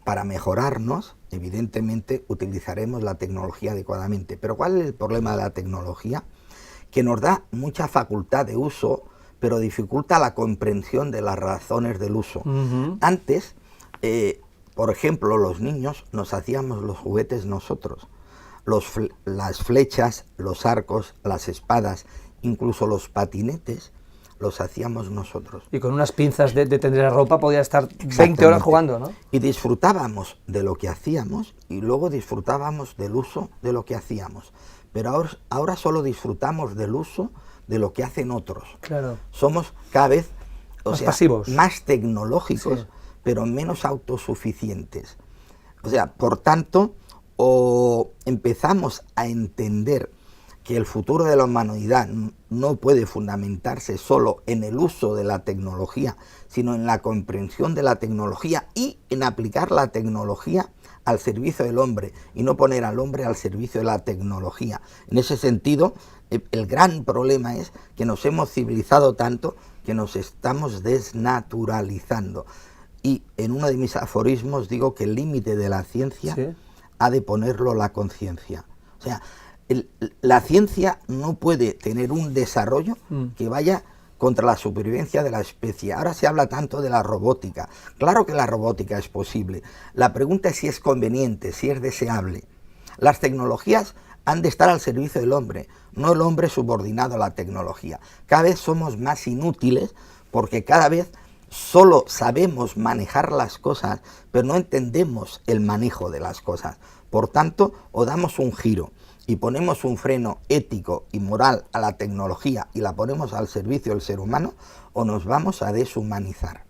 para mejorarnos, evidentemente utilizaremos la tecnología adecuadamente. Pero ¿cuál es el problema de la tecnología? Que nos da mucha facultad de uso, pero dificulta la comprensión de las razones del uso. Antes, por ejemplo, los niños nos hacíamos los juguetes nosotros. Las flechas, los arcos, las espadas, incluso los patinetes, los hacíamos nosotros. Y con unas pinzas de tender la ropa podía estar 20 horas jugando, ¿no? Y disfrutábamos de lo que hacíamos y luego disfrutábamos del uso de lo que hacíamos. Pero ahora solo disfrutamos del uso de lo que hacen otros. Claro. Somos cada vez pasivos, más tecnológicos, sí, pero menos autosuficientes. O sea, por tanto, o empezamos a entender que el futuro de la humanidad no puede fundamentarse solo en el uso de la tecnología, sino en la comprensión de la tecnología y en aplicar la tecnología al servicio del hombre y no poner al hombre al servicio de la tecnología. En ese sentido, el gran problema es que nos hemos civilizado tanto que nos estamos desnaturalizando. Y en uno de mis aforismos digo que el límite de la ciencia, ¿sí?, ha de ponerlo la conciencia. O sea, la ciencia no puede tener un desarrollo que vaya contra la supervivencia de la especie. Ahora se habla tanto de la robótica. Claro que la robótica es posible. La pregunta es si es conveniente, si es deseable. Las tecnologías han de estar al servicio del hombre, no el hombre subordinado a la tecnología. Cada vez somos más inútiles porque cada vez solo sabemos manejar las cosas, pero no entendemos el manejo de las cosas. Por tanto, o damos un giro y ponemos un freno ético y moral a la tecnología y la ponemos al servicio del ser humano, o nos vamos a deshumanizar.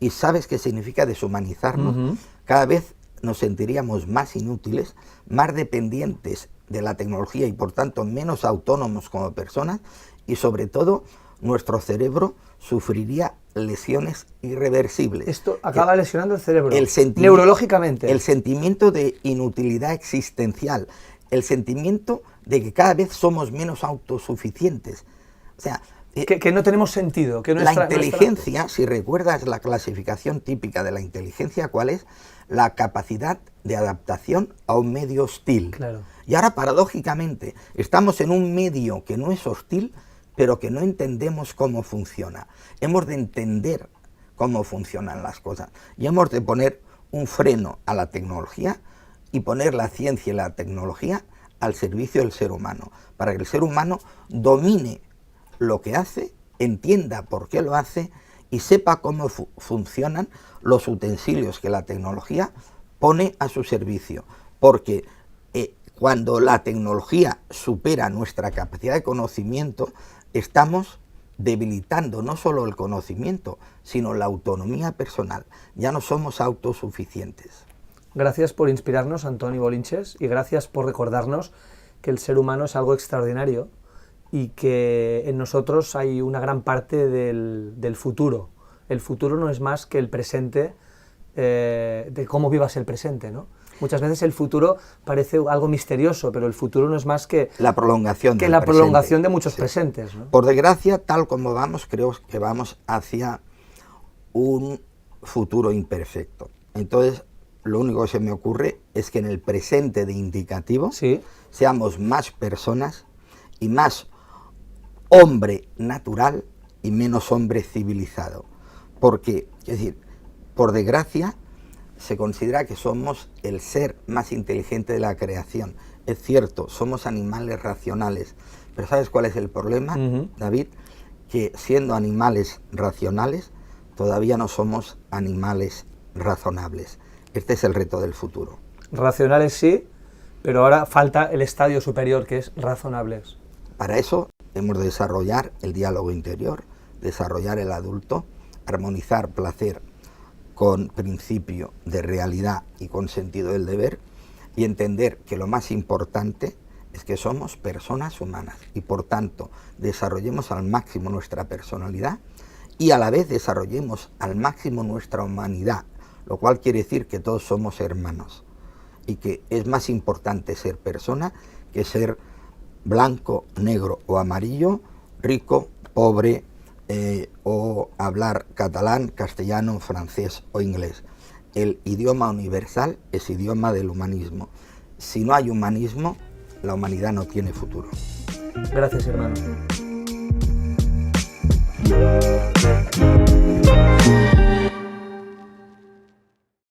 ¿Y sabes qué significa deshumanizarnos? Cada vez nos sentiríamos más inútiles, más dependientes de la tecnología y por tanto menos autónomos como personas, y sobre todo nuestro cerebro sufriría lesiones irreversibles. Esto acaba lesionando el cerebro, neurológicamente. El sentimiento de inutilidad existencial, el sentimiento de que cada vez somos menos autosuficientes. O sea, que no tenemos sentido. Que la inteligencia, si recuerdas la clasificación típica de la inteligencia, ¿cuál es? La capacidad de adaptación a un medio hostil. Claro. Y ahora, paradójicamente, estamos en un medio que no es hostil, pero que no entendemos cómo funciona. Hemos de entender cómo funcionan las cosas. Y hemos de poner un freno a la tecnología y poner la ciencia y la tecnología al servicio del ser humano, para que el ser humano domine lo que hace, entienda por qué lo hace y sepa cómo funcionan los utensilios que la tecnología pone a su servicio. Porque cuando la tecnología supera nuestra capacidad de conocimiento, estamos debilitando no solo el conocimiento, sino la autonomía personal. Ya no somos autosuficientes. Gracias por inspirarnos, Antoni Bolinches, y gracias por recordarnos que el ser humano es algo extraordinario y que en nosotros hay una gran parte del futuro. El futuro no es más que el presente, de cómo vivas el presente, ¿no? Muchas veces el futuro parece algo misterioso, pero el futuro no es más que la prolongación de muchos presentes, ¿no? Por desgracia, tal como vamos, creo que vamos hacia un futuro imperfecto. Entonces, lo único que se me ocurre es que en el presente de indicativo Sí. seamos más personas y más hombre natural y menos hombre civilizado. Porque, es decir, por desgracia, se considera que somos el ser más inteligente de la creación. Es cierto, somos animales racionales, pero ¿sabes cuál es el problema, David? Que siendo animales racionales, todavía no somos animales razonables. Este es el reto del futuro. Racionales sí, pero ahora falta el estadio superior, que es razonables. Para eso hemos de desarrollar el diálogo interior, desarrollar el adulto, armonizar placer con principio de realidad y con sentido del deber, y entender que lo más importante es que somos personas humanas y por tanto desarrollemos al máximo nuestra personalidad y a la vez desarrollemos al máximo nuestra humanidad, lo cual quiere decir que todos somos hermanos y que es más importante ser persona que ser blanco, negro o amarillo, rico, pobre, o hablar catalán, castellano, francés o inglés. El idioma universal es idioma del humanismo. Si no hay humanismo, la humanidad no tiene futuro. Gracias, hermano.